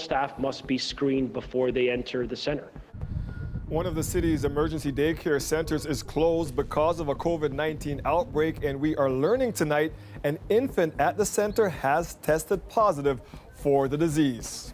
staff must be screened before they enter the center. One of the city's emergency daycare centers is closed because of a COVID-19 outbreak, and we are learning tonight an infant at the center has tested positive for the disease.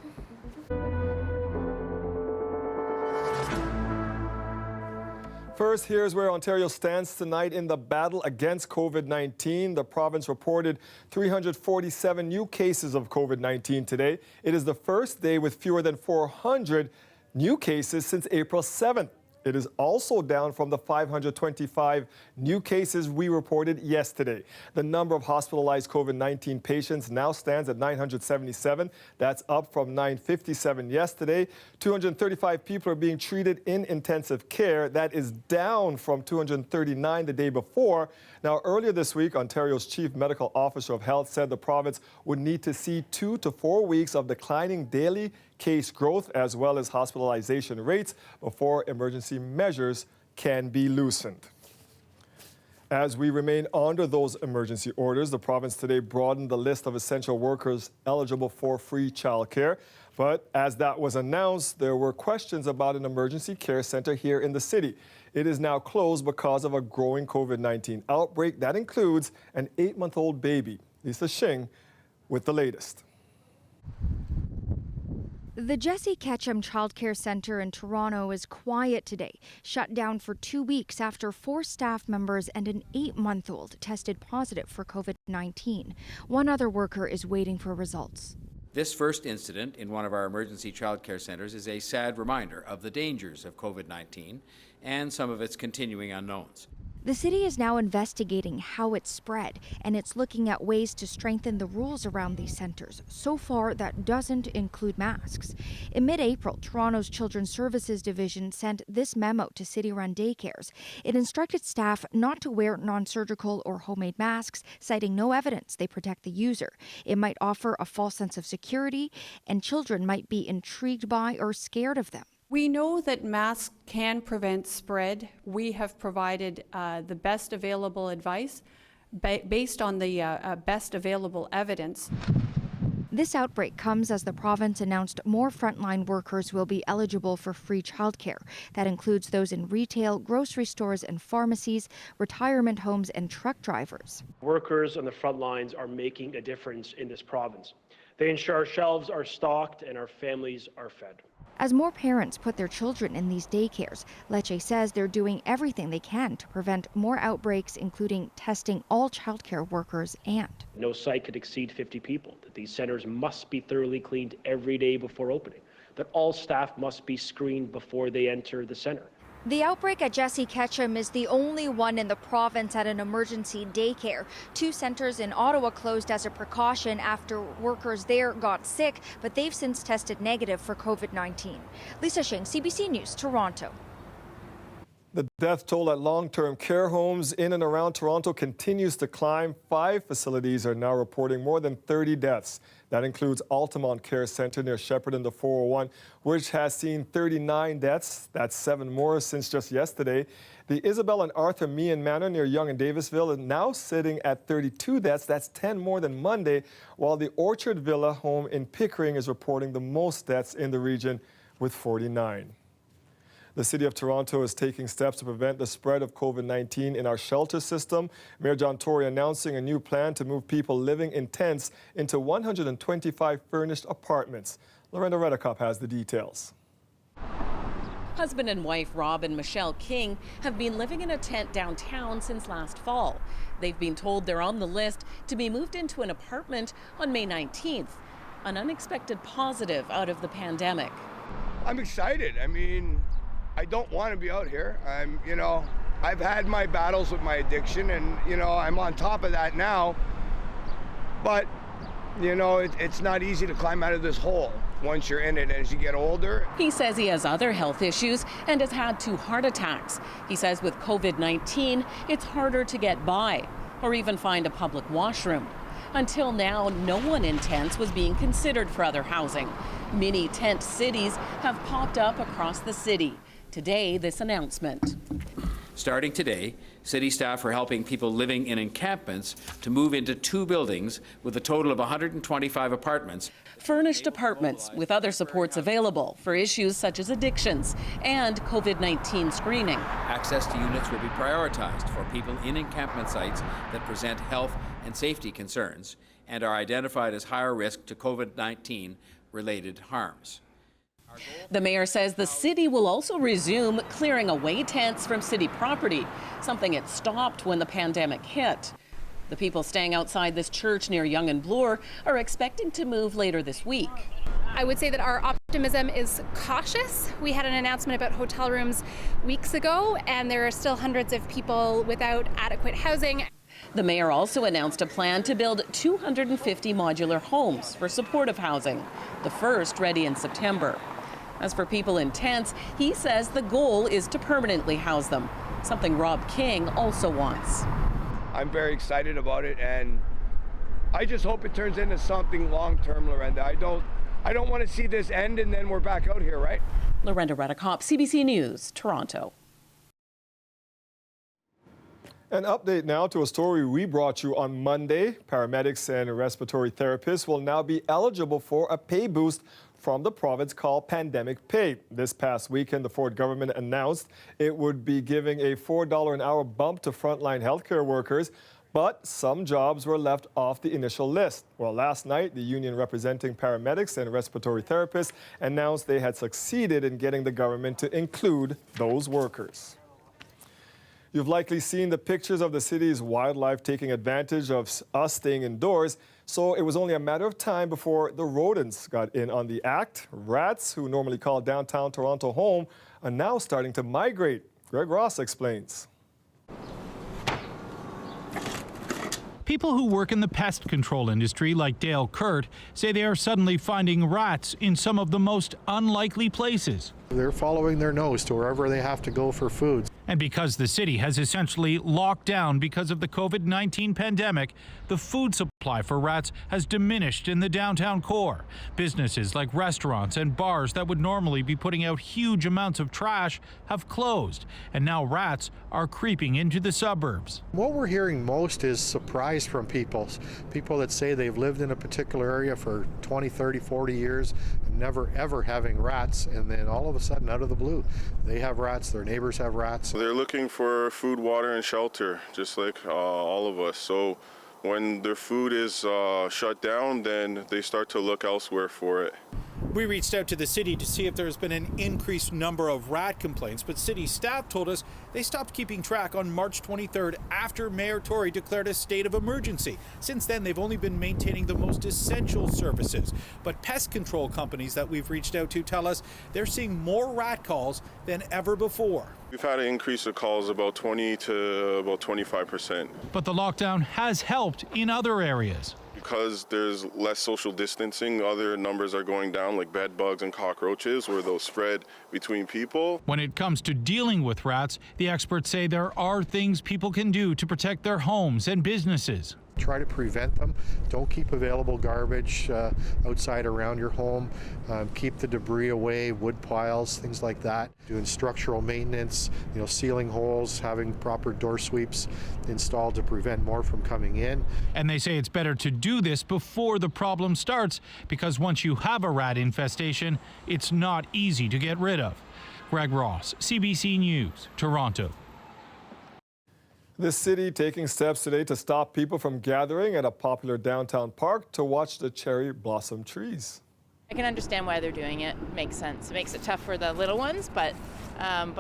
First, here's where Ontario stands tonight in the battle against COVID-19. The province reported 347 new cases of COVID-19 today. It is the first day with fewer than 400 new cases since April 7th. It is also down from the 525 new cases we reported yesterday. The number of hospitalized COVID-19 patients now stands at 977. That's up from 957 yesterday. 235 people are being treated in intensive care. That is down from 239 the day before. Now, earlier this week, Ontario's Chief Medical Officer of Health said the province would need to see 2 to 4 weeks of declining daily case growth as well as hospitalization rates before emergency measures can be loosened. As we remain under those emergency orders, the province today broadened the list of essential workers eligible for free childcare. But as that was announced, there were questions about an emergency care center here in the city. It is now closed because of a growing COVID-19 outbreak that includes an 8-month-old baby. Lisa Shing with the latest. The Jesse Ketchum Child Care Centre in Toronto is quiet today, shut down for 2 weeks after 4 staff members and an 8-month-old tested positive for COVID-19. One other worker is waiting for results. This first incident in one of our emergency child care centres is a sad reminder of the dangers of COVID-19 and some of its continuing unknowns. The city is now investigating how it spread, and it's looking at ways to strengthen the rules around these centres. So far, that doesn't include masks. In mid-April, Toronto's Children's Services Division sent this memo to city-run daycares. It instructed staff not to wear non-surgical or homemade masks, citing no evidence they protect the user. It might offer a false sense of security, and children might be intrigued by or scared of them. We know that masks can prevent spread. We have provided the best available advice based on the best available evidence. This outbreak comes as the province announced more frontline workers will be eligible for free childcare. That includes those in retail, grocery stores and pharmacies, retirement homes and truck drivers. Workers on the front lines are making a difference in this province. They ensure our shelves are stocked and our families are fed. As more parents put their children in these daycares, Lecce says they're doing everything they can to prevent more outbreaks, including testing all childcare workers and. No site could exceed 50 people, that these centers must be thoroughly cleaned every day before opening, that all staff must be screened before they enter the center. The outbreak at Jesse Ketchum is the only one in the province at an emergency daycare. 2 centers in Ottawa closed as a precaution after workers there got sick, but they've since tested negative for COVID-19. Lisa Shing, CBC News, Toronto. The death toll at long-term care homes in and around Toronto continues to climb. 5 facilities are now reporting more than 30 deaths. That includes Altamont Care Centre near Shepherd and the 401, which has seen 39 deaths. That's 7 more since just yesterday. The Isabel and Arthur Meehan Manor near Yonge and Davisville is now sitting at 32 deaths. That's 10 more than Monday, while the Orchard Villa home in Pickering is reporting the most deaths in the region with 49. The City of Toronto is taking steps to prevent the spread of COVID-19 in our shelter system. Mayor John Tory announcing a new plan to move people living in tents into 125 furnished apartments. Lorenda Redekop has the details. Husband and wife Rob and Michelle King have been living in a tent downtown since last fall. They've been told they're on the list to be moved into an apartment on May 19th, an unexpected positive out of the pandemic. I'm excited. I mean, I don't want to be out here. I've had my battles with my addiction and, I'm on top of that now. But, it's not easy to climb out of this hole once you're in it as you get older. He says he has other health issues and has had 2 heart attacks. He says with COVID-19, it's harder to get by or even find a public washroom. Until now, no one in tents was being considered for other housing. Mini tent cities have popped up across the city. Today, this announcement. Starting today, city staff are helping people living in encampments to move into 2 buildings with a total of 125 apartments. Furnished apartments with other supports available for issues such as addictions and COVID-19 screening. Access to units will be prioritized for people in encampment sites that present health and safety concerns and are identified as higher risk to COVID-19 related harms. The mayor says the city will also resume clearing away tents from city property, something it stopped when the pandemic hit. The people staying outside this church near Yonge and Bloor are expecting to move later this week. I would say that our optimism is cautious. We had an announcement about hotel rooms weeks ago, and there are still hundreds of people without adequate housing. The mayor also announced a plan to build 250 modular homes for supportive housing, the first ready in September. As for people in tents, he says the goal is to permanently house them, something Rob King also wants. I'm very excited about it, and I just hope it turns into something long-term, Lorenda. I don't want to see this end and then we're back out here, right? Lorenda Redekop, CBC News, Toronto. An update now to a story we brought you on Monday. Paramedics and respiratory therapists will now be eligible for a pay boost from the province called pandemic pay. This past weekend, the Ford government announced it would be giving a $4 an hour bump to frontline healthcare workers, but some jobs were left off the initial list. Well, last night, the union representing paramedics and respiratory therapists announced they had succeeded in getting the government to include those workers. You've likely seen the pictures of the city's wildlife taking advantage of us staying indoors, so it was only a matter of time before the rodents got in on the act. Rats, who normally call downtown Toronto home, are now starting to migrate. Greg Ross explains. People who work in the pest control industry, like Dale Kurt, say they are suddenly finding rats in some of the most unlikely places. They're following their nose to wherever they have to go for food. And because the city has essentially locked down because of the COVID-19 pandemic, the food supply for rats has diminished in the downtown core. Businesses like restaurants and bars that would normally be putting out huge amounts of trash have closed, and now rats are creeping into the suburbs. What we're hearing most is surprise from people that say they've lived in a particular area for 20, 30, 40 years and never ever having rats, and then all of a sudden, out of the blue, they have rats, their neighbors have rats. They're looking for food, water, and shelter, just like all of us. So when their food is shut down, then they start to look elsewhere for it. We reached out to the city to see if there's been an increased number of rat complaints, but city staff told us they stopped keeping track on March 23rd after Mayor Tory declared a state of emergency. Since then, they've only been maintaining the most essential services. But pest control companies that we've reached out to tell us they're seeing more rat calls than ever before. We've had an increase of calls about 20 to about 25%. But the lockdown has helped in other areas. Because there's less social distancing, other numbers are going down, like bed bugs and cockroaches, where those spread between people. When it comes to dealing with rats, the experts say there are things people can do to protect their homes and businesses. Try to prevent them. Don't keep available garbage outside around your home. Keep the debris away, wood piles, things like that. Doing structural maintenance, sealing holes, having proper door sweeps installed to prevent more from coming in. And they say it's better to do this before the problem starts, because once you have a rat infestation, it's not easy to get rid of. Greg Ross, CBC News, Toronto. The city taking steps today to stop people from gathering at a popular downtown park to watch the cherry blossom trees. I can understand why they're doing it. It makes sense. It makes it tough for the little ones, but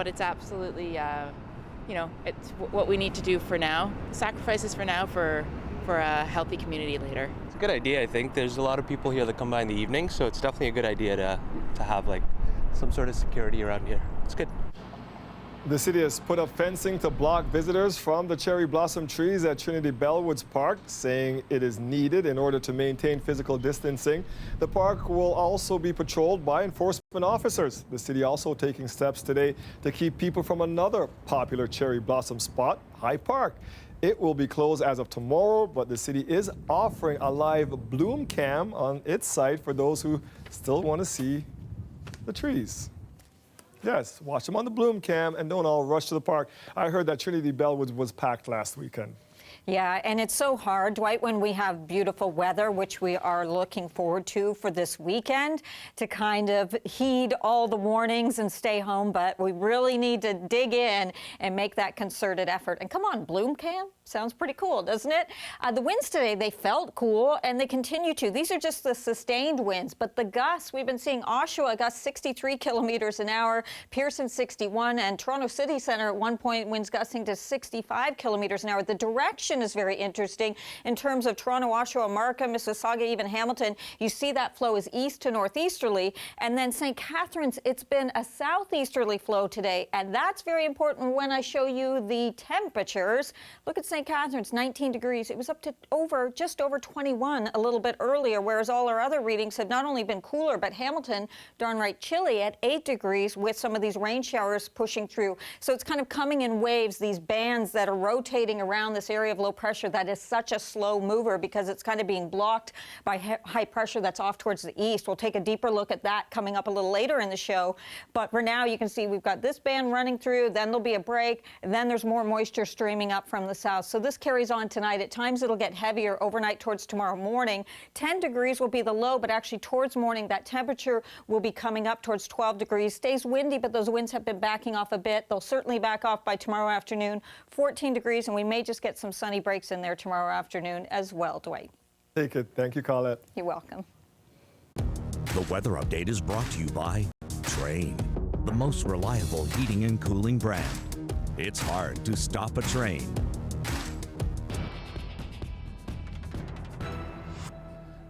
it's absolutely, it's what we need to do for now. Sacrifices for now for a healthy community later. It's a good idea, I think. There's a lot of people here that come by in the evening, so it's definitely a good idea to have some sort of security around here. It's good. The city has put up fencing to block visitors from the cherry blossom trees at Trinity Bellwoods Park, saying it is needed in order to maintain physical distancing. The park will also be patrolled by enforcement officers. The city also taking steps today to keep people from another popular cherry blossom spot, High Park. It will be closed as of tomorrow, but the city is offering a live bloom cam on its site for those who still want to see the trees. Yes, watch them on the Bloom Cam and don't all rush to the park. I heard that Trinity Bellwoods was packed last weekend. Yeah, and it's so hard, Dwight, when we have beautiful weather, which we are looking forward to for this weekend, to kind of heed all the warnings and stay home. But we really need to dig in and make that concerted effort. And come on, Bloom Cam. Sounds pretty cool, doesn't it? The winds today, they felt cool, and they continue to. These are just the sustained winds, but the gusts, we've been seeing Oshawa gusts 63 kilometers an hour, Pearson 61, and Toronto City Centre at one point winds gusting to 65 kilometers an hour. The direction is very interesting in terms of Toronto, Oshawa, Markham, Mississauga, even Hamilton. You see that flow is east to northeasterly, and then St. Catharines, it's been a southeasterly flow today, and that's very important when I show you the temperatures. Look at St. Catharines, 19 degrees. It was up to just over 21 a little bit earlier, whereas all our other readings had not only been cooler, but Hamilton, darn right chilly at 8 degrees with some of these rain showers pushing through. So it's kind of coming in waves, these bands that are rotating around this area of low pressure that is such a slow mover because it's kind of being blocked by high pressure that's off towards the east. We'll take a deeper look at that coming up a little later in the show. But for now, you can see we've got this band running through, then there'll be a break, and then there's more moisture streaming up from the south. So this carries on tonight. At times it'll get heavier overnight towards tomorrow morning. 10 degrees will be the low, but actually towards morning that temperature will be coming up towards 12 degrees. Stays windy, but those winds have been backing off a bit. They'll certainly back off by tomorrow afternoon. 14 degrees, and we may just get some sunny breaks in there tomorrow afternoon as well, Dwight. Take it. Thank you, Colette. You're welcome. The weather update is brought to you by Train, the most reliable heating and cooling brand. It's hard to stop a train.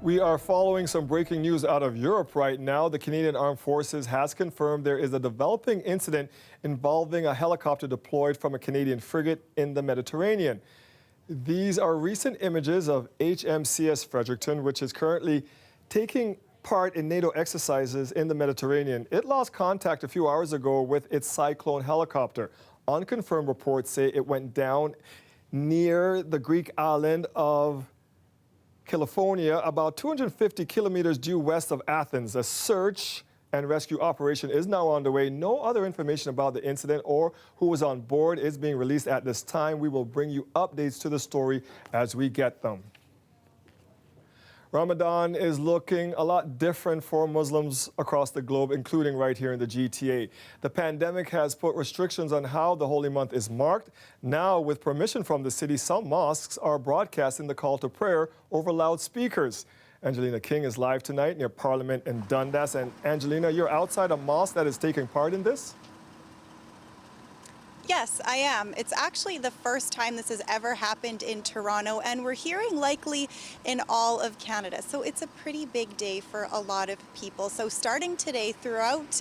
We are following some breaking news out of Europe right now. The Canadian Armed Forces has confirmed there is a developing incident involving a helicopter deployed from a Canadian frigate in the Mediterranean. These are recent images of HMCS Fredericton, which is currently taking part in NATO exercises in the Mediterranean. It lost contact a few hours ago with its Cyclone helicopter. Unconfirmed reports say it went down near the Greek island of California, about 250 kilometers due west of Athens. A search and rescue operation is now underway. No other information about the incident or who was on board is being released at this time. We will bring you updates to the story as we get them. Ramadan is looking a lot different for Muslims across the globe, including right here in the GTA. The pandemic has put restrictions on how the holy month is marked. Now, with permission from the city, some mosques are broadcasting the call to prayer over loudspeakers. Angelina King is live tonight near Parliament in Dundas. And Angelina, you're outside a mosque that is taking part in this? Yes, I am. It's actually the first time this has ever happened in Toronto, and we're hearing likely in all of Canada. So it's a pretty big day for a lot of people. So starting today throughout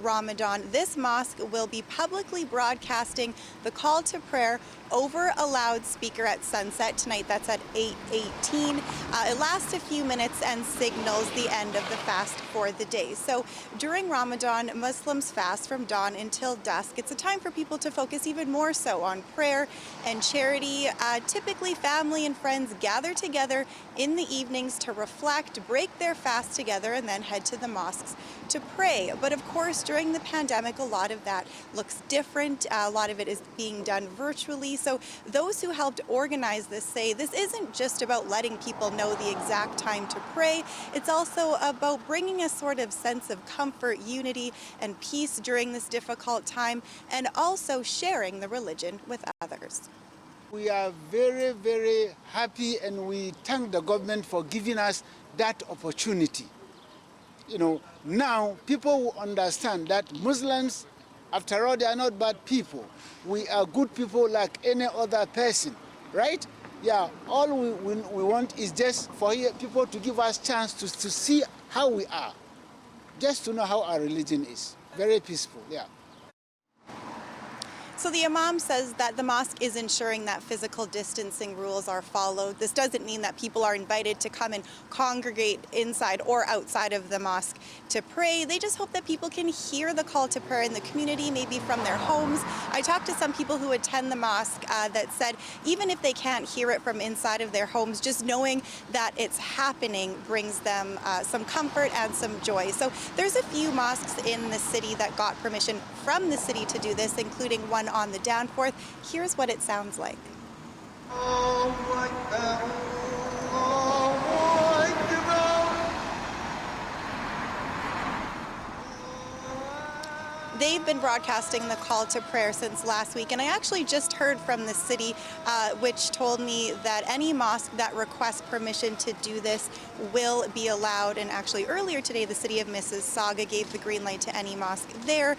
Ramadan, this mosque will be publicly broadcasting the call to prayer over a loudspeaker at sunset tonight. That's at 8:18. It lasts a few minutes and signals the end of the fast for the day. So during Ramadan, Muslims fast from dawn until dusk. It's a time for people to focus even more so on prayer and charity. Typically, family and friends gather together in the evenings to reflect, break their fast together, and then head to the mosques to pray. But of course, during the pandemic, a lot of that looks different. A lot of it is being done virtually. So those who helped organize this say this isn't just about letting people know the exact time to pray. It's also about bringing a sort of sense of comfort, unity, and peace during this difficult time, and also sharing the religion with others. We are very, very happy, and we thank the government for giving us that opportunity. You know, now people will understand that Muslims, after all, they are not bad people. We are good people like any other person, right? Yeah, all we want is just for people to give us chance to see how we are, just to know how our religion is. Very peaceful, yeah. So the imam says that the mosque is ensuring that physical distancing rules are followed. This doesn't mean that people are invited to come and congregate inside or outside of the mosque to pray. They just hope that people can hear the call to prayer in the community, maybe from their homes. I talked to some people who attend the mosque that said even if they can't hear it from inside of their homes, just knowing that it's happening brings them some comfort and some joy. So there's a few mosques in the city that got permission from the city to do this, including one on the Danforth. Here's what it sounds like. They've been broadcasting the call to prayer since last week, and I actually just heard from the city, which told me that any mosque that requests permission to do this will be allowed. And actually earlier today, the city of Mississauga gave the green light to any mosque there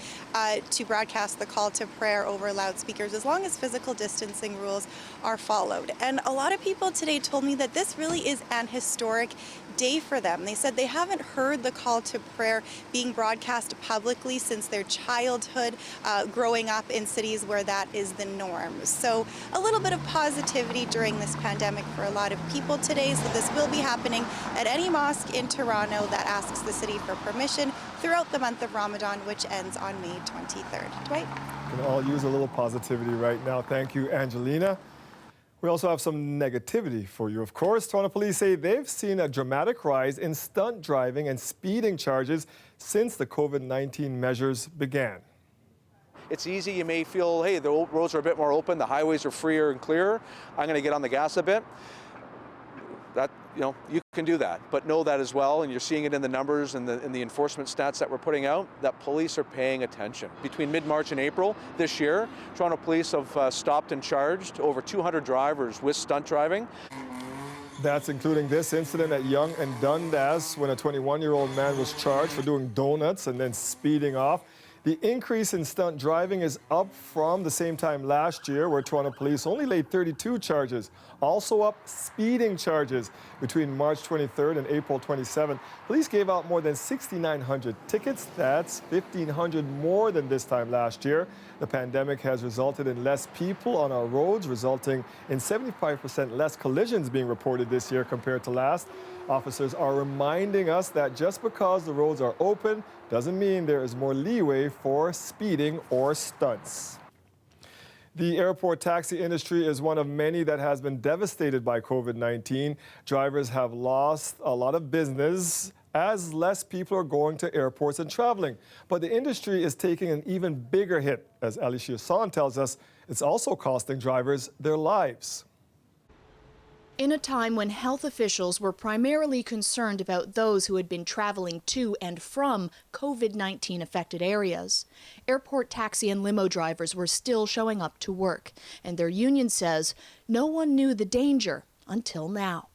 to broadcast the call to prayer over loudspeakers, as long as physical distancing rules are followed. And a lot of people today told me that this really is an historic day for them. They said they haven't heard the call to prayer being broadcast publicly since their childhood, growing up in cities where that is the norm. So a little bit of positivity during this pandemic for a lot of people today. So this will be happening at any mosque in Toronto that asks the city for permission throughout the month of Ramadan, which ends on May 23rd. Dwight? We can all use a little positivity right now. Thank you, Angelina. We also have some negativity for you, of course. Toronto police say they've seen a dramatic rise in stunt driving and speeding charges since the COVID-19 measures began. It's easy. You may feel, hey, the roads are a bit more open, the highways are freer and clearer. I'm going to get on the gas a bit. That, you can do that, but know that as well, and you're seeing it in the numbers and the enforcement stats that we're putting out, that police are paying attention. Between mid-March and April this year, Toronto police have stopped and charged over 200 drivers with stunt driving. That's including this incident at Yonge and Dundas when a 21-year-old man was charged for doing donuts and then speeding off. The increase in stunt driving is up from the same time last year, where Toronto police only laid 32 charges. Also up, speeding charges. Between March 23rd and April 27th, police gave out more than 6,900 tickets. That's 1,500 more than this time last year. The pandemic has resulted in less people on our roads, resulting in 75% less collisions being reported this year compared to last. Officers are reminding us that just because the roads are open doesn't mean there is more leeway for speeding or stunts. The airport taxi industry is one of many that has been devastated by COVID-19. Drivers have lost a lot of business as less people are going to airports and traveling. But the industry is taking an even bigger hit. As Alicia Son tells us, it's also costing drivers their lives. In a time when health officials were primarily concerned about those who had been traveling to and from COVID-19 affected areas, airport taxi and limo drivers were still showing up to work, and their union says no one knew the danger until now.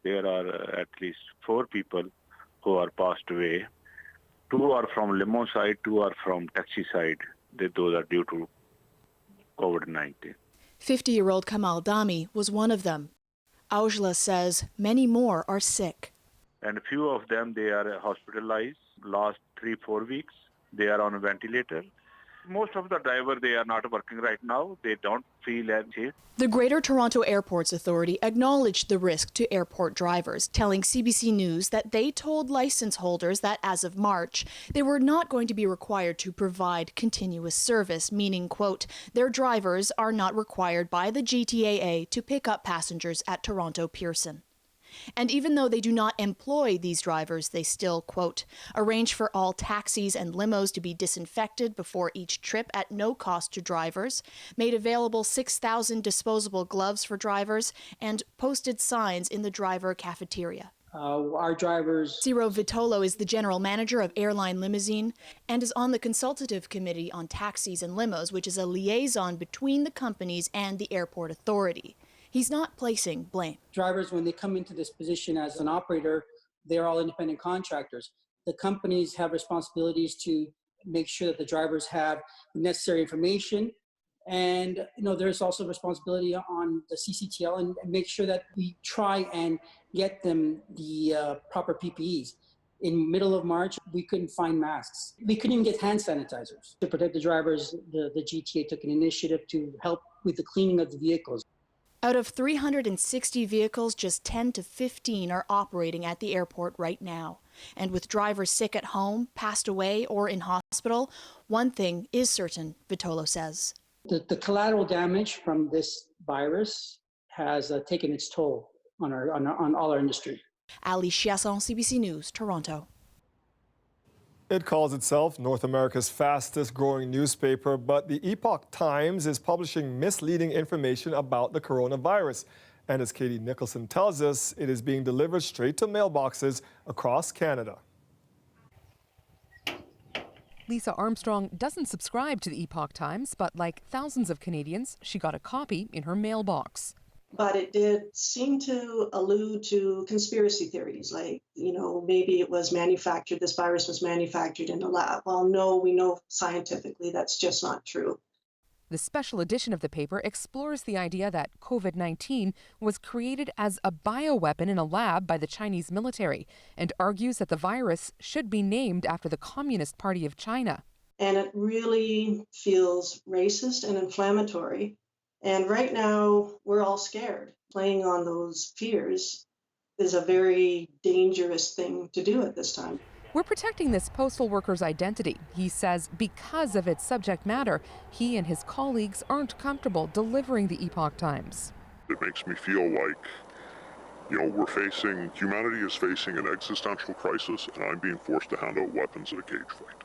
There are at least 4 people who are passed away. 2 are from limo side, 2 are from taxi side. Those are due to COVID-19. 50-year-old Kamal Dami was one of them. Aujla says many more are sick. And a few of them, they are hospitalized last 3-4 weeks. They are on a ventilator. Most of the drivers, they are not working right now. They don't feel as safe. The Greater Toronto Airports Authority acknowledged the risk to airport drivers, telling CBC News that they told license holders that as of March, they were not going to be required to provide continuous service, meaning, quote, their drivers are not required by the GTAA to pick up passengers at Toronto Pearson. And even though they do not employ these drivers, they still, quote, arrange for all taxis and limos to be disinfected before each trip at no cost to drivers, made available 6,000 disposable gloves for drivers, and posted signs in the driver cafeteria. Our drivers... Ciro Vitolo is the general manager of Airline Limousine and is on the consultative committee on taxis and limos, which is a liaison between the companies and the airport authority. He's not placing blame. Drivers, when they come into this position as an operator, they're all independent contractors. The companies have responsibilities to make sure that the drivers have the necessary information. And there's also responsibility on the CCTL and make sure that we try and get them the proper PPEs. In middle of March, we couldn't find masks. We couldn't even get hand sanitizers. To protect the drivers, the GTA took an initiative to help with the cleaning of the vehicles. Out of 360 vehicles, just 10 to 15 are operating at the airport right now. And with drivers sick at home, passed away, or in hospital, one thing is certain, Vitolo says. The collateral damage from this virus has taken its toll on all our industry. Ali Chiasson, CBC News, Toronto. It calls itself North America's fastest growing newspaper, but the Epoch Times is publishing misleading information about the coronavirus. And as Katie Nicholson tells us, it is being delivered straight to mailboxes across Canada. Lisa Armstrong doesn't subscribe to the Epoch Times, but like thousands of Canadians, she got a copy in her mailbox. But it did seem to allude to conspiracy theories, like, maybe it was manufactured, this virus was manufactured in a lab. Well, no, we know scientifically that's just not true. The special edition of the paper explores the idea that COVID-19 was created as a bioweapon in a lab by the Chinese military and argues that the virus should be named after the Communist Party of China. And it really feels racist and inflammatory. And right now, we're all scared. Playing on those fears is a very dangerous thing to do at this time. We're protecting this postal worker's identity. He says because of its subject matter, he and his colleagues aren't comfortable delivering the Epoch Times. It makes me feel like, humanity is facing an existential crisis, and I'm being forced to hand out weapons in a cage fight.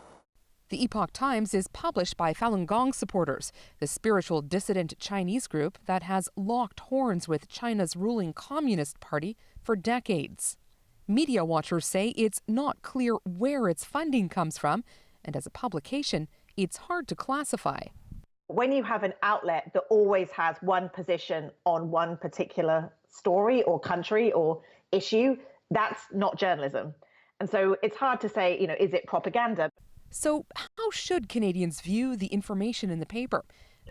The Epoch Times is published by Falun Gong supporters, the spiritual dissident Chinese group that has locked horns with China's ruling Communist Party for decades. Media watchers say it's not clear where its funding comes from, and as a publication, it's hard to classify. When you have an outlet that always has one position on one particular story or country or issue, that's not journalism. And so it's hard to say, is it propaganda? So how should Canadians view the information in the paper?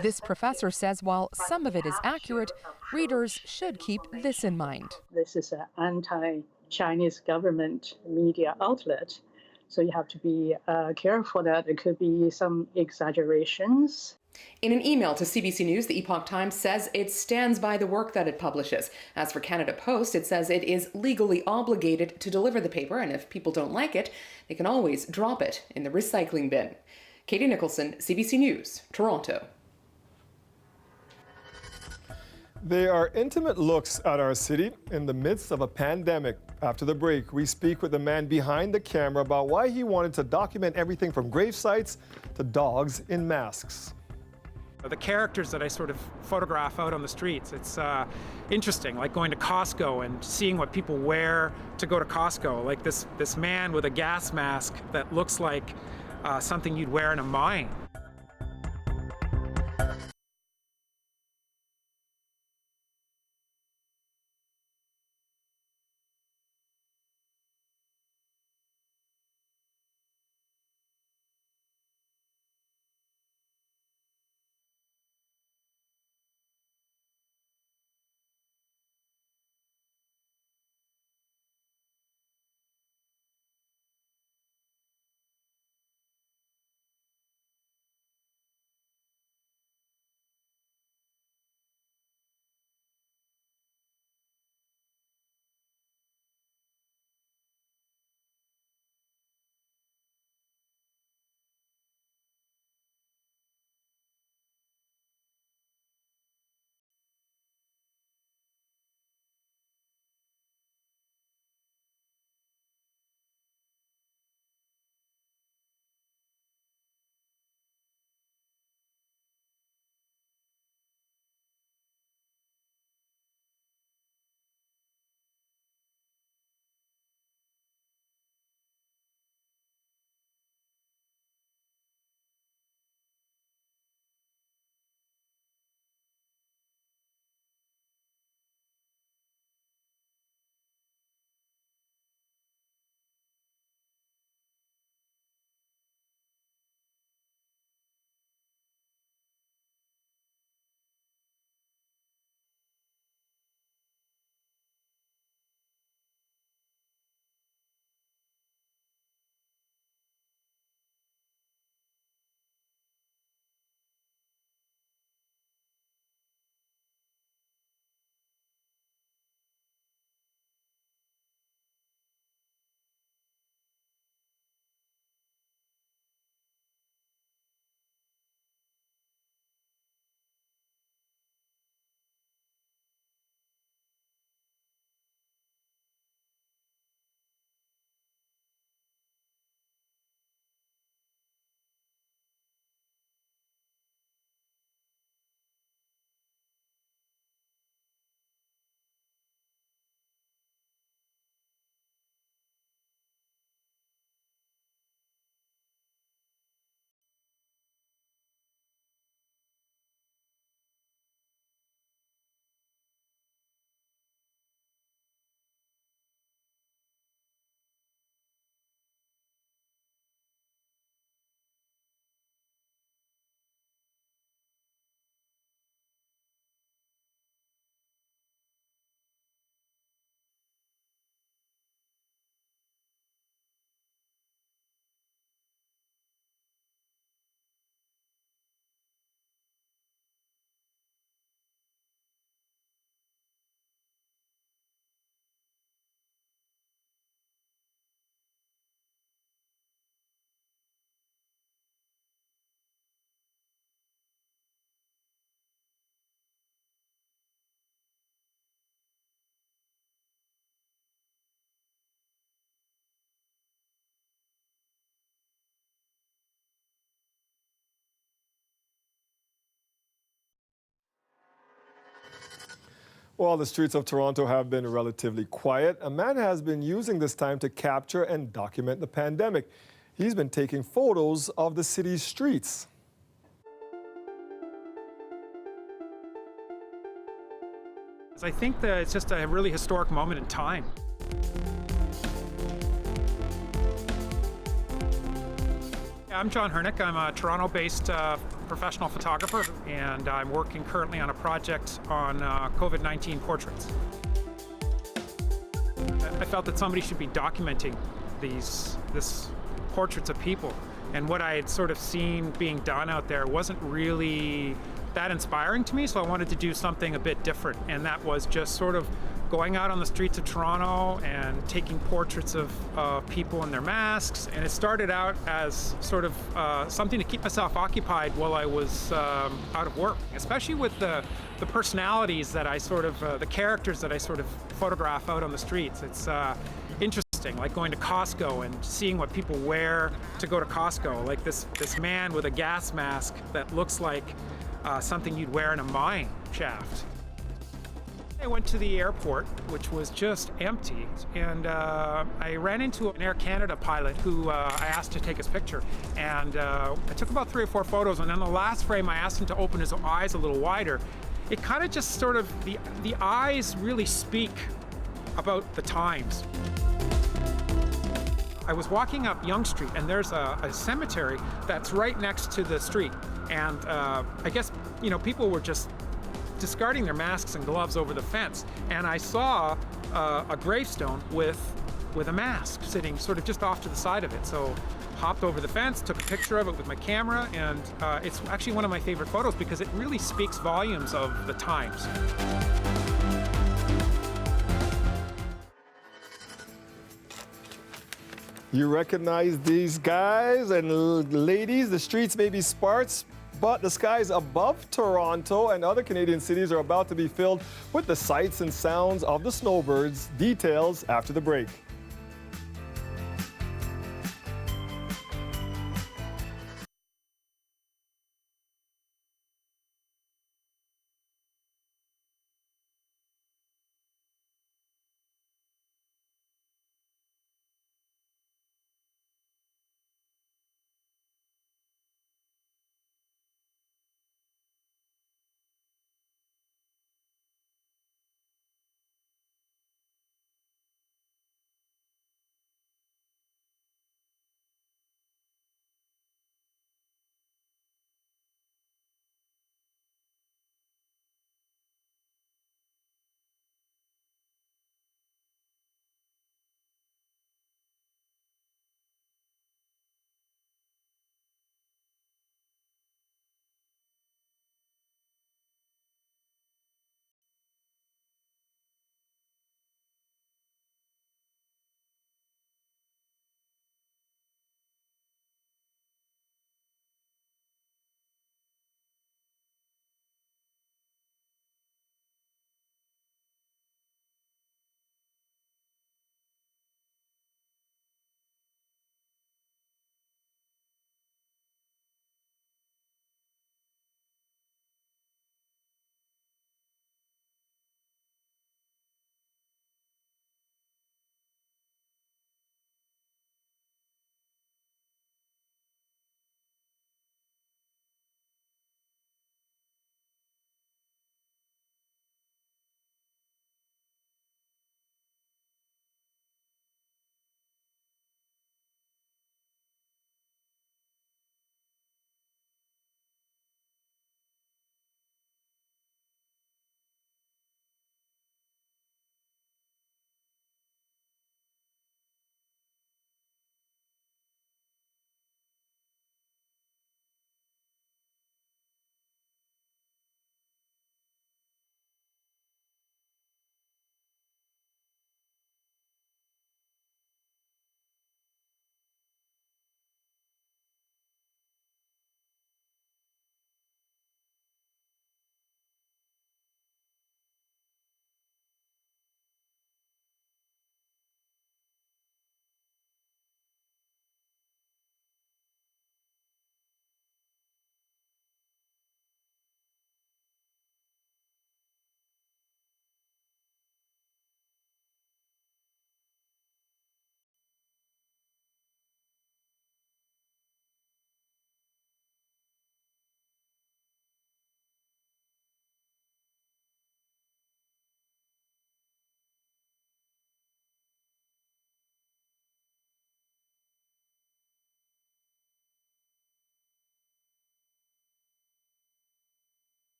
This professor says while some of it is accurate, readers should keep this in mind. This is an anti-Chinese government media outlet, so you have to be careful that there could be some exaggerations. In an email to CBC News, the Epoch Times says it stands by the work that it publishes. As for Canada Post, it says it is legally obligated to deliver the paper, and if people don't like it, they can always drop it in the recycling bin. Katie Nicholson, CBC News, Toronto. They are intimate looks at our city in the midst of a pandemic. After the break, we speak with the man behind the camera about why he wanted to document everything from grave sites to dogs in masks. The characters that I sort of photograph out on the streets, it's interesting, like going to Costco and seeing what people wear to go to Costco, like this man with a gas mask that looks like something you'd wear in a mine. While the streets of Toronto have been relatively quiet, a man has been using this time to capture and document the pandemic. He's been taking photos of the city's streets. I think that it's just a really historic moment in time. I'm John Hernick. I'm a Toronto-based professional photographer, and I'm working currently on a project on COVID-19 portraits. I felt that somebody should be documenting these portraits of people, and what I had sort of seen being done out there wasn't really that inspiring to me, so I wanted to do something a bit different, and that was just sort of going out on the streets of Toronto and taking portraits of people in their masks. And it started out as sort of something to keep myself occupied while I was out of work, especially with the personalities that I sort of, the characters that I sort of photograph out on the streets. It's interesting, like going to Costco and seeing what people wear to go to Costco, like this man with a gas mask that looks like something you'd wear in a mine shaft. I went to the airport, which was just empty, and I ran into an Air Canada pilot who I asked to take his picture. And I took about 3 or 4 photos, and then the last frame I asked him to open his eyes a little wider. It kind of just sort of, the eyes really speak about the times. I was walking up Yonge Street, and there's a cemetery that's right next to the street. And I guess, you know, people were just discarding their masks and gloves over the fence. And I saw a gravestone with a mask sitting sort of just off to the side of it. So hopped over the fence, took a picture of it with my camera, and it's actually one of my favorite photos because it really speaks volumes of the times. You recognize these guys and ladies? The streets may be sparse, but the skies above Toronto and other Canadian cities are about to be filled with the sights and sounds of the snowbirds. Details after the break.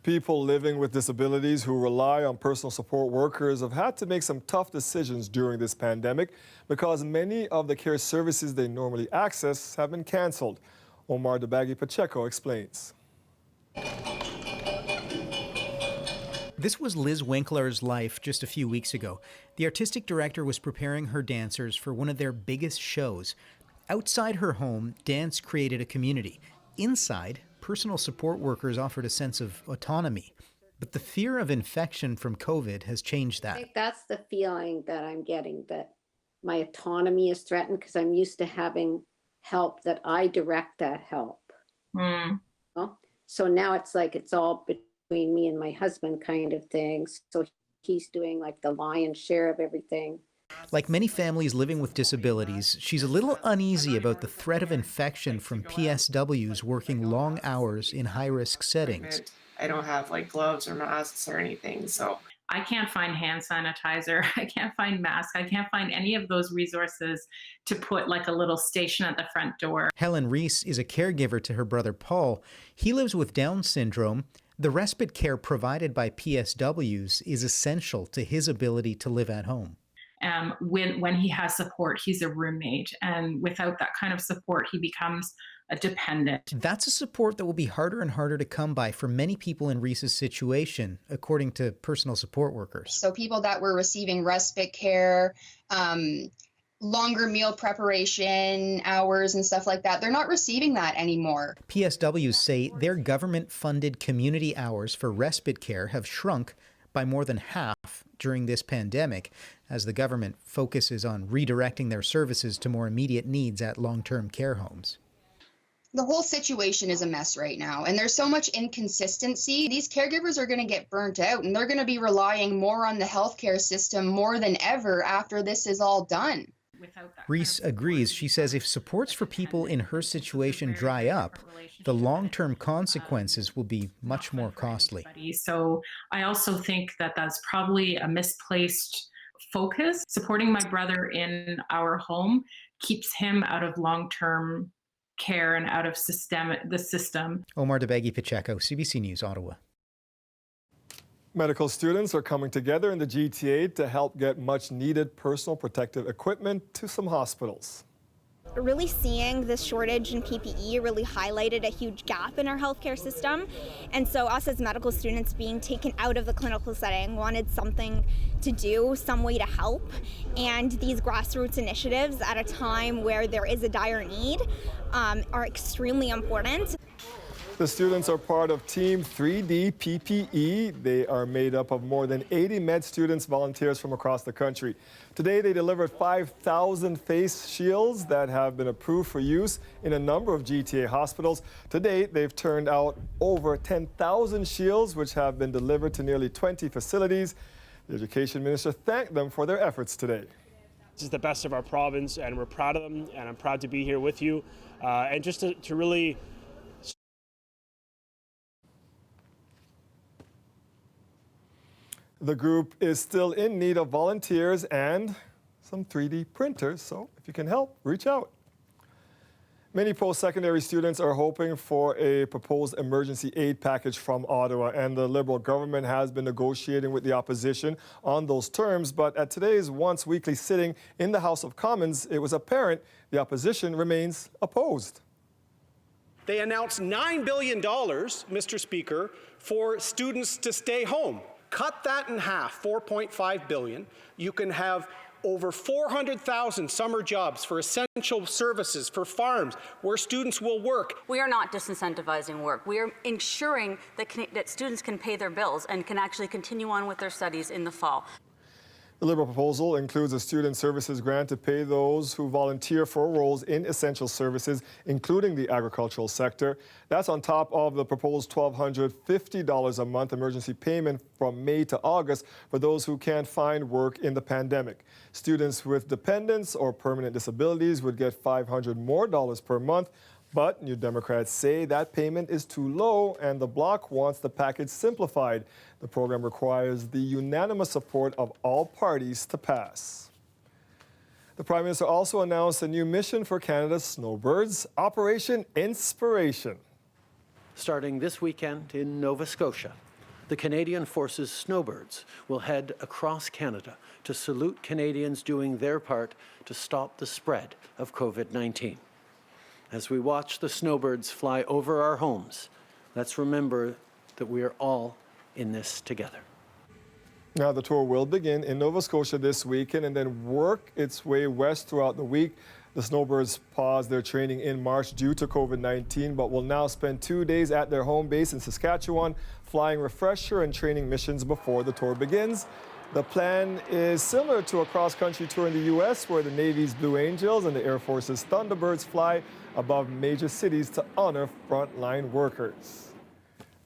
People living with disabilities who rely on personal support workers have had to make some tough decisions during this pandemic because many of the care services they normally access have been canceled. Omar Dabagi Pacheco explains. This was Liz Winkler's life just a few weeks ago. The artistic director was preparing her dancers for one of their biggest shows. Outside her home, dance created a community. Inside, personal support workers offered a sense of autonomy. But the fear of infection from COVID has changed that. I think that's the feeling that I'm getting, that my autonomy is threatened because I'm used to having help, that I direct that help. Well, so now it's like it's all between me and my husband kind of thing. So he's doing like the lion's share of everything. Like many families living with disabilities, she's a little uneasy about the threat of infection from PSWs working long hours in high-risk settings. I don't have like gloves or masks or anything, so I can't find hand sanitizer, I can't find masks, I can't find any of those resources to put like a little station at the front door. Helen Reese is a caregiver to her brother Paul. He lives with Down syndrome. The respite care provided by PSWs is essential to his ability to live at home. When he has support, he's a roommate, and without that kind of support, he becomes a dependent. That's a support that will be harder and harder to come by for many people in Reese's situation, according to personal support workers. So people that were receiving respite care, longer meal preparation hours and stuff like that, they're not receiving that anymore. PSWs say their government-funded community hours for respite care have shrunk by more than half during this pandemic, as the government focuses on redirecting their services to more immediate needs at long-term care homes. The whole situation is a mess right now, and there's so much inconsistency. These caregivers are going to get burnt out, and they're going to be relying more on the healthcare system more than ever after this is all done. Reese agrees. She says if supports for people in her situation dry up, the long-term consequences will be much more costly. So I also think that that's probably a misplaced focus. Supporting my brother in our home keeps him out of long-term care and out of the system. Omar Dabagi Pacheco, CBC News, Ottawa. Medical students are coming together in the GTA to help get much-needed personal protective equipment to some hospitals. Really seeing this shortage in PPE really highlighted a huge gap in our healthcare system. And so us as medical students being taken out of the clinical setting wanted something to do, some way to help. And these grassroots initiatives at a time where there is a dire need are extremely important. The students are part of Team 3D PPE. They are made up of more than 80 med students, volunteers from across the country. Today, they delivered 5,000 face shields that have been approved for use in a number of GTA hospitals. To date, they've turned out over 10,000 shields, which have been delivered to nearly 20 facilities. The Education Minister thanked them for their efforts today. This is the best of our province, and we're proud of them, and I'm proud to be here with you. And just to really The group is still in need of volunteers and some 3D printers, so if you can help, reach out. Many post-secondary students are hoping for a proposed emergency aid package from Ottawa, and the Liberal government has been negotiating with the opposition on those terms. But at today's once-weekly sitting in the House of Commons, it was apparent the opposition remains opposed. They announced $9 billion, Mr. Speaker, for students to stay home. Cut that in half, $4.5 billion. You can have over 400,000 summer jobs for essential services, for farms, where students will work. We are not disincentivizing work. We are ensuring that students can pay their bills and can actually continue on with their studies in the fall. The Liberal proposal includes a student services grant to pay those who volunteer for roles in essential services, including the agricultural sector. That's on top of the proposed $1,250 a month emergency payment from May to August for those who can't find work in the pandemic. Students with dependents or permanent disabilities would get $500 more per month. But New Democrats say that payment is too low, and the bloc wants the package simplified. The program requires the unanimous support of all parties to pass. The Prime Minister also announced a new mission for Canada's snowbirds, Operation Inspiration. Starting this weekend in Nova Scotia. the Canadian Forces Snowbirds will head across Canada to salute Canadians doing their part to stop the spread of COVID-19. As we watch the snowbirds fly over our homes, let's remember that we are all in this together. Now, the tour will begin in Nova Scotia this weekend and then work its way west throughout the week. The Snowbirds paused their training in March due to COVID-19, but will now spend 2 days at their home base in Saskatchewan, flying refresher and training missions before the tour begins. The plan is similar to a cross-country tour in the U.S., where the Navy's Blue Angels and the Air Force's Thunderbirds fly above major cities to honor frontline workers.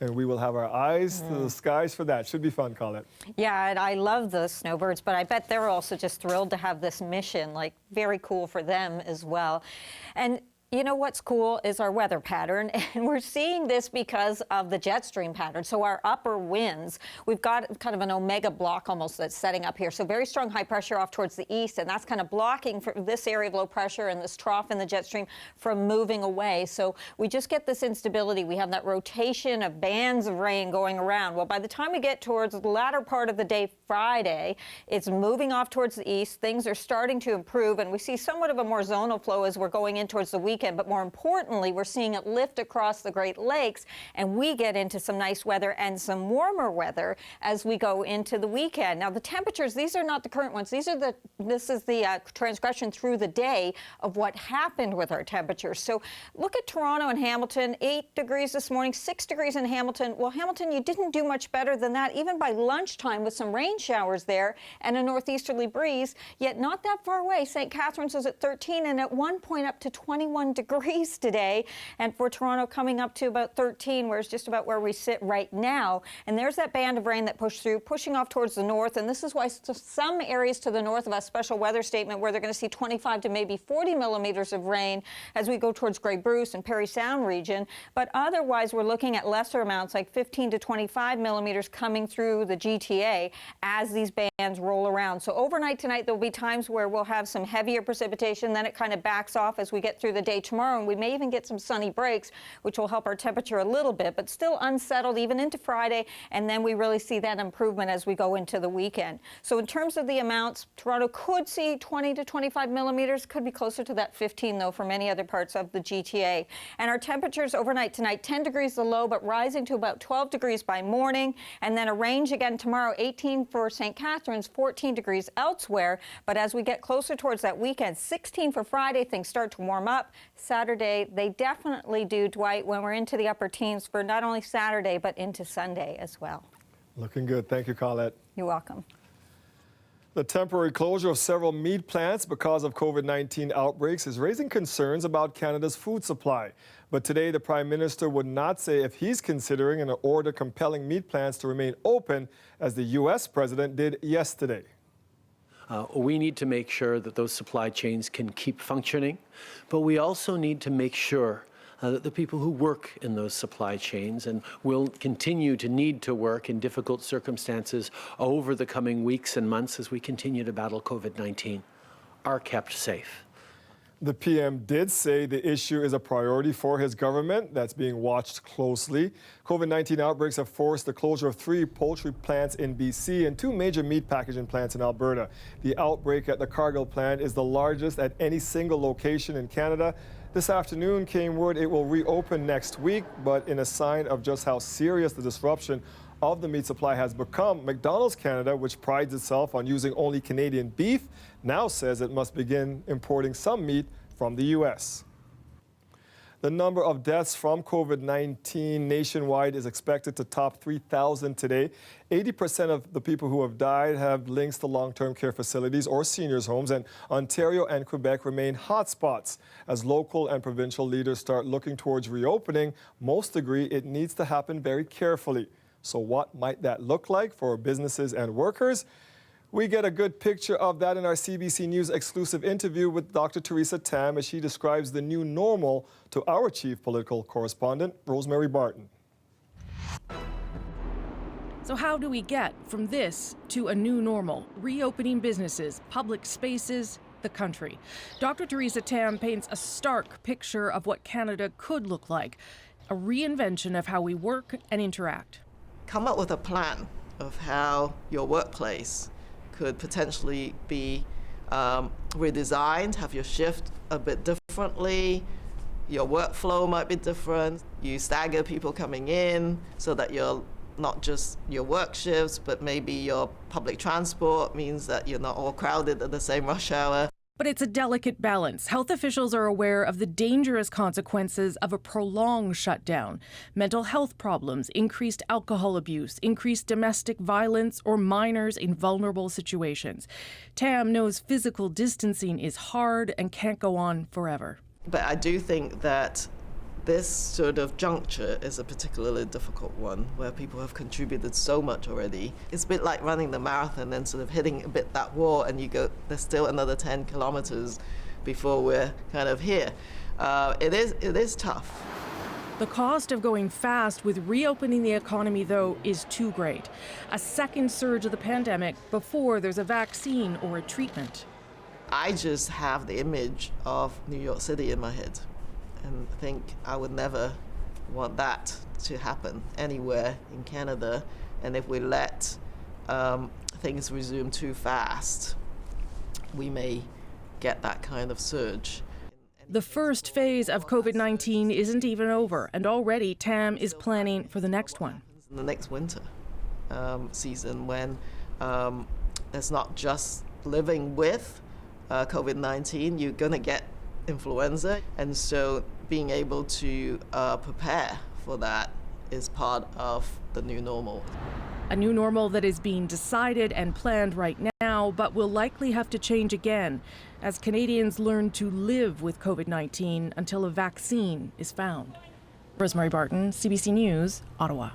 And we will have our eyes to the skies for that. Should be fun, Colette. Yeah, and I love the Snowbirds, but I bet they're also just thrilled to have this mission. Like, very cool for them as well. And you know what's cool is our weather pattern, and we're seeing this because of the jet stream pattern. So our upper winds, we've got kind of an omega block almost that's setting up here. So very strong high pressure off towards the east, and that's kind of blocking for this area of low pressure and this trough in the jet stream from moving away. So we just get this instability. We have that rotation of bands of rain going around. Well, by the time we get towards the latter part of the day, Friday, it's moving off towards the east. Things are starting to improve, and we see somewhat of a more zonal flow as we're going in towards the weekend. But more importantly, we're seeing it lift across the Great Lakes, and we get into some nice weather and some warmer weather as we go into the weekend. Now, the temperatures, these are not the current ones. This is the transgression through the day of what happened with our temperatures. So look at Toronto and Hamilton, 8 degrees this morning, 6 degrees in Hamilton. Well, Hamilton, you didn't do much better than that, even by lunchtime with some rain showers there and a northeasterly breeze, yet not that far away. St. Catharines was at 13 and at one point up to 21 degrees today. And for Toronto, coming up to about 13, where it's just about where we sit right now. And there's that band of rain that pushed through, pushing off towards the north. And this is why some areas to the north of us, special weather statement, where they're going to see 25 to maybe 40 millimeters of rain as we go towards Grey Bruce and Parry Sound region. But otherwise, we're looking at lesser amounts, like 15 to 25 millimeters coming through the GTA as these bands roll around. So overnight tonight, there'll be times where we'll have some heavier precipitation. Then it kind of backs off as we get through the day tomorrow, and we may even get some sunny breaks, which will help our temperature a little bit, but still unsettled even into Friday. And then we really see that improvement as we go into the weekend. So in terms of the amounts, Toronto could see 20 to 25 millimeters, could be closer to that 15 though for many other parts of the GTA. And our temperatures overnight tonight, 10 degrees the low, but rising to about 12 degrees by morning. And then a range again tomorrow, 18 for St. Catharines, 14 degrees elsewhere. But as we get closer towards that weekend, 16 for Friday, things start to warm up. Saturday, they definitely do, Dwight, when we're into the upper teens for not only Saturday, but into Sunday as well. Looking good. Thank you, Colette. You're welcome. The temporary closure of several meat plants because of COVID-19 outbreaks is raising concerns about Canada's food supply. But today, the Prime Minister would not say if he's considering an order compelling meat plants to remain open, as the U.S. president did yesterday. We need to make sure that those supply chains can keep functioning, but we also need to make sure that the people who work in those supply chains and will continue to need to work in difficult circumstances over the coming weeks and months as we continue to battle COVID-19 are kept safe. The PM did say the issue is a priority for his government that's being watched closely. COVID-19 outbreaks have forced the closure of 3 poultry plants in BC and 2 major meat packaging plants in Alberta. The outbreak at the Cargill plant is the largest at any single location in Canada. This afternoon came word it will reopen next week, but in a sign of just how serious the disruption of the meat supply has become, McDonald's Canada, which prides itself on using only Canadian beef, now says it must begin importing some meat from the U.S. The number of deaths from COVID-19 nationwide is expected to top 3,000 today. 80% of the people who have died have links to long-term care facilities or seniors' homes, and Ontario and Quebec remain hotspots. As local and provincial leaders start looking towards reopening, most agree it needs to happen very carefully. So what might that look like for businesses and workers? We get a good picture of that in our CBC News exclusive interview with Dr. Theresa Tam as she describes the new normal to our chief political correspondent, Rosemary Barton. So how do we get from this to a new normal, reopening businesses, public spaces, the country? Dr. Theresa Tam paints a stark picture of what Canada could look like, a reinvention of how we work and interact. come up with a plan of how your workplace could potentially be redesigned, have your shift a bit differently, your workflow might be different, you stagger people coming in so that you're not just your work shifts, but maybe your public transport means that you're not all crowded at the same rush hour. But it's a delicate balance. Health officials are aware of the dangerous consequences of a prolonged shutdown. Mental health problems, increased alcohol abuse, increased domestic violence, or minors in vulnerable situations. Tam knows physical distancing is hard and can't go on forever. But I do think that this sort of juncture is a particularly difficult one where people have contributed so much already. It's a bit like running the marathon and sort of hitting a bit that wall and you go, there's still another 10 kilometers before we're kind of here. It is tough. The cost of going fast with reopening the economy, though, is too great. A second surge of the pandemic before there's a vaccine or a treatment. I just have the image of New York City in my head and think I would never want that to happen anywhere in Canada. And if we let things resume too fast, we may get that kind of surge. The first phase of COVID-19 isn't even over, and already Tam is planning for the next one. In the next winter season, when it's not just living with COVID-19, you're going to get influenza, and so being able to prepare for that is part of the new normal. A new normal that is being decided and planned right now, but will likely have to change again as Canadians learn to live with COVID-19 until a vaccine is found. Rosemary Barton, CBC News, Ottawa.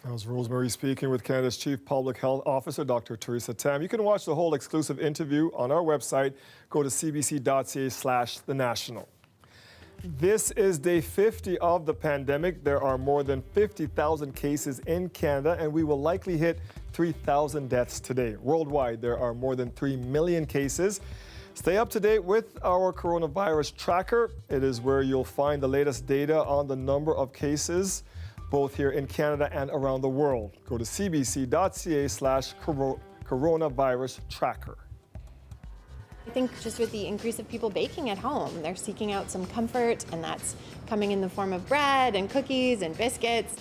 That was Rosemary speaking with Canada's Chief Public Health Officer, Dr. Theresa Tam. You can watch the whole exclusive interview on our website. Go to cbc.ca/thenational. This is day 50 of the pandemic. There are more than 50,000 cases in Canada, and we will likely hit 3,000 deaths today. Worldwide, there are more than 3 million cases. Stay up to date with our coronavirus tracker. It is where you'll find the latest data on the number of cases, both here in Canada and around the world. Go to cbc.ca/coronavirus tracker. I think just with the increase of people baking at home, they're seeking out some comfort, and that's coming in the form of bread and cookies and biscuits.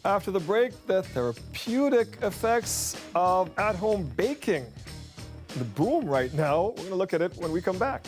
After the break, the therapeutic effects of at-home baking. The boom right now. We're going to look at it when we come back.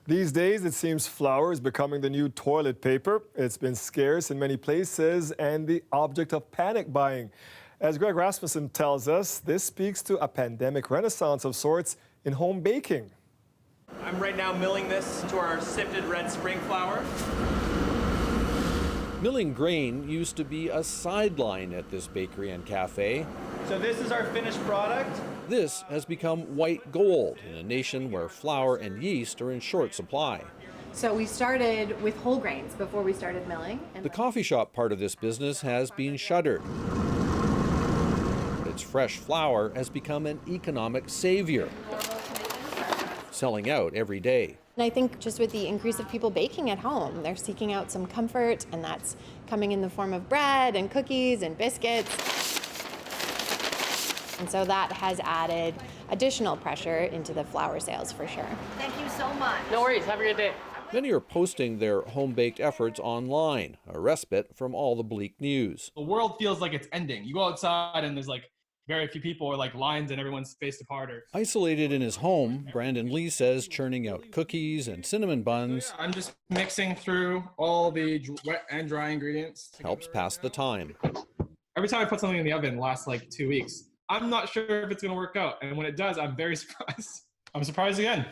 These days, it seems flour is becoming the new toilet paper. It's been scarce in many places and the object of panic buying. As Greg Rasmussen tells us, this speaks to a pandemic renaissance of sorts in home baking. I'm right now milling this to our sifted red spring flour. Milling grain used to be a sideline at this bakery and cafe. So this is our finished product. This has become white gold in a nation where flour and yeast are in short supply. So we started with whole grains before we started milling. The coffee shop part of this business has been shuttered. But its fresh flour has become an economic savior, selling out every day. And I think just with the increase of people baking at home, they're seeking out some comfort, and that's coming in the form of bread and cookies and biscuits. And so that has added additional pressure into the flour sales for sure. Thank you so much. No worries. Have a good day. Many are posting their home-baked efforts online, a respite from all the bleak news. The world feels like it's ending. You go outside and there's like very few people or like lines and everyone's spaced apart. Isolated in his home, Brandon Lee says churning out cookies and cinnamon buns I'm just mixing through all the wet and dry ingredients. helps pass the time. Every time I put something in the oven, it lasts like 2 weeks. I'm not sure if it's going to work out. And when it does, I'm very surprised. I'm surprised again.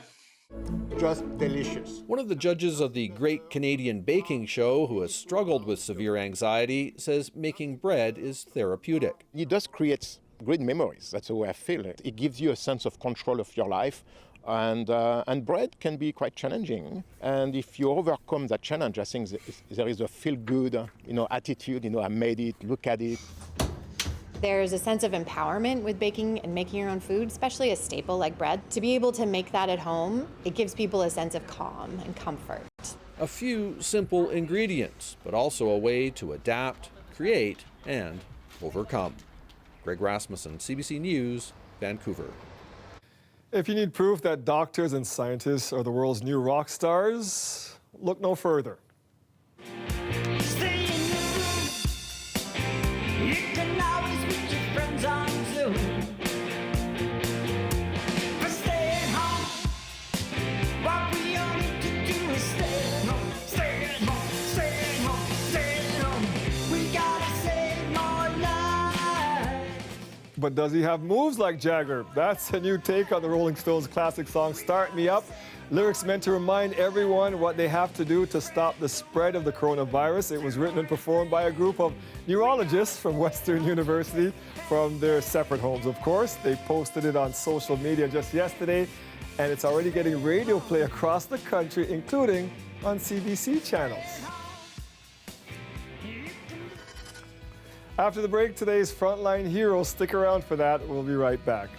Just delicious. One of the judges of the Great Canadian Baking Show, who has struggled with severe anxiety, says making bread is therapeutic. It does create great memories. That's the way I feel it. It gives you a sense of control of your life. And bread can be quite challenging. And if you overcome that challenge, I think there is a feel-good, attitude. I made it, look at it. There's a sense of empowerment with baking and making your own food, especially a staple like bread. To be able to make that at home, it gives people a sense of calm and comfort. A few simple ingredients, but also a way to adapt, create, and overcome. Greg Rasmussen, CBC News, Vancouver. If you need proof that doctors and scientists are the world's new rock stars, look no further. But does he have moves like Jagger? That's a new take on the Rolling Stones' classic song, Start Me Up. Lyrics meant to remind everyone what they have to do to stop the spread of the coronavirus. It was written and performed by a group of neurologists from Western University from their separate homes, of course. They posted it on social media just yesterday, and it's already getting radio play across the country, including on CBC channels. After the break, today's Frontline Heroes. Stick around for that. We'll be right back.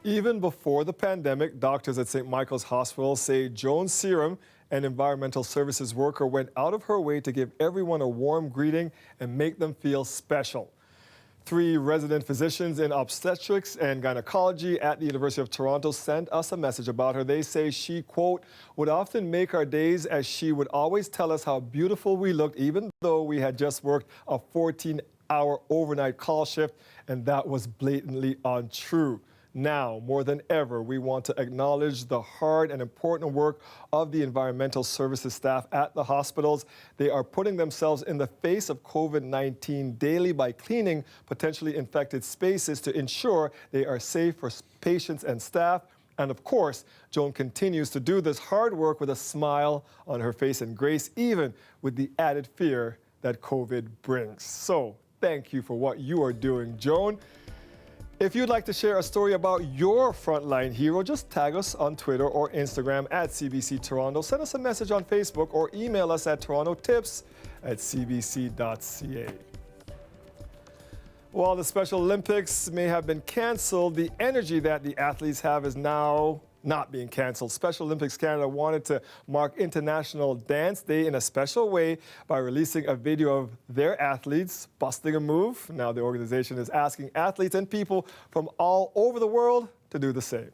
Even before the pandemic, doctors at St. Michael's Hospital say Joan Serum, an environmental services worker, went out of her way to give everyone a warm greeting and make them feel special. 3 resident physicians in obstetrics and gynecology at the University of Toronto sent us a message about her. They say she, quote, would often make our days, as she would always tell us how beautiful we looked, even though we had just worked a 14-hour overnight call shift, and that was blatantly untrue. Now, more than ever, we want to acknowledge the hard and important work of the environmental services staff at the hospitals. They are putting themselves in the face of COVID-19 daily by cleaning potentially infected spaces to ensure they are safe for patients and staff. And of course, Joan continues to do this hard work with a smile on her face and grace, even with the added fear that COVID brings. So, thank you for what you are doing, Joan. If you'd like to share a story about your frontline hero, just tag us on Twitter or Instagram at CBC Toronto. Send us a message on Facebook or email us at torontotips@cbc.ca. While the Special Olympics may have been canceled, the energy that the athletes have is now not being canceled. Special Olympics Canada wanted to mark International Dance Day in a special way by releasing a video of their athletes busting a move. Now the organization is asking athletes and people from all over the world to do the same.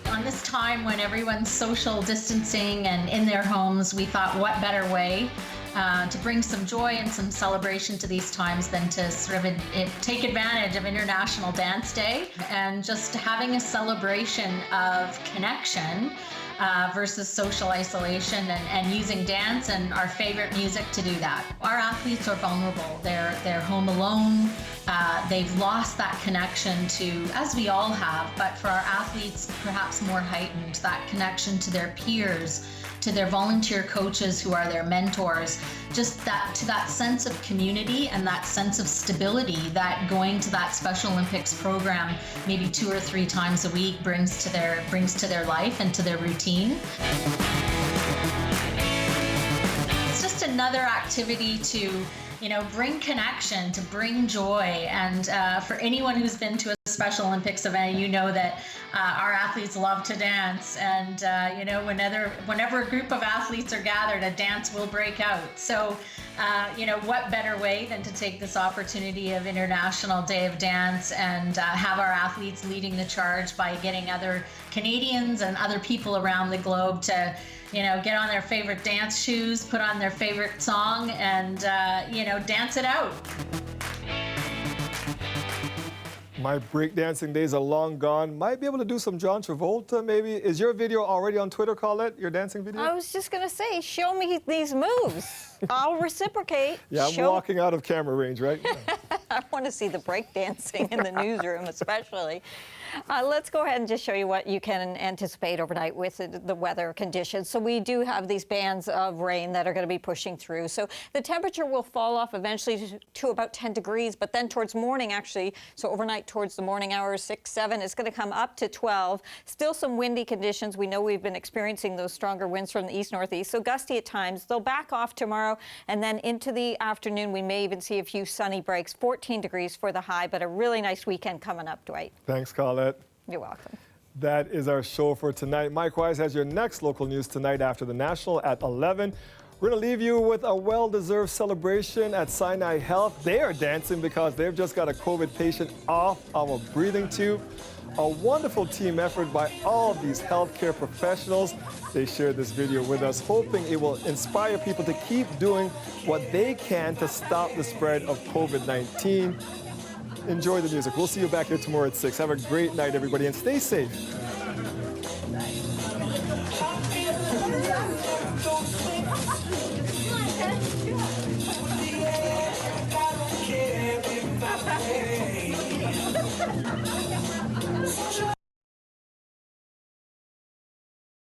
On this time when everyone's social distancing and in their homes, we thought what better way to bring some joy and some celebration to these times than to sort of take advantage of International Dance Day and just having a celebration of connection versus social isolation and using dance and our favorite music to do that. Our athletes are vulnerable. They're home alone. They've lost that connection to, as we all have, but for our athletes, perhaps more heightened, that connection to their peers, to their volunteer coaches who are their mentors, just that sense of community and that sense of stability that going to that Special Olympics program maybe 2 or 3 times a week brings to their life and to their routine. It's just another activity to bring connection, to bring joy. And for anyone who's been to a Special Olympics event, you know that our athletes love to dance. And, whenever a group of athletes are gathered, a dance will break out. So, what better way than to take this opportunity of International Day of Dance and have our athletes leading the charge by getting other Canadians and other people around the globe to get on their favorite dance shoes, put on their favorite song, and, dance it out. My breakdancing days are long gone. Might be able to do some John Travolta, maybe. Is your video already on Twitter, Colette, your dancing video? I was just going to say, show me these moves. I'll reciprocate. Yeah, I'm walking out of camera range, right? Yeah. I want to see the breakdancing in the newsroom, especially. Let's go ahead and just show you what you can anticipate overnight with the weather conditions. So we do have these bands of rain that are going to be pushing through. So the temperature will fall off eventually to about 10 degrees, but then towards morning, actually, so overnight towards the morning hours, 6, 7, it's going to come up to 12. Still some windy conditions. We know we've been experiencing those stronger winds from the east-northeast, so gusty at times. They'll back off tomorrow, and then into the afternoon, we may even see a few sunny breaks. 14 degrees for the high, but a really nice weekend coming up, Dwight. Thanks, Colette. You're welcome. That is our show for tonight. Mike Wise has your next local news tonight after the National at 11. We're going to leave you with a well-deserved celebration at Sinai Health. They are dancing because they've just got a COVID patient off of a breathing tube. A wonderful team effort by all of these healthcare professionals. They shared this video with us, hoping it will inspire people to keep doing what they can to stop the spread of COVID-19. Enjoy the music. We'll see you back here tomorrow at 6. Have a great night, everybody, and stay safe.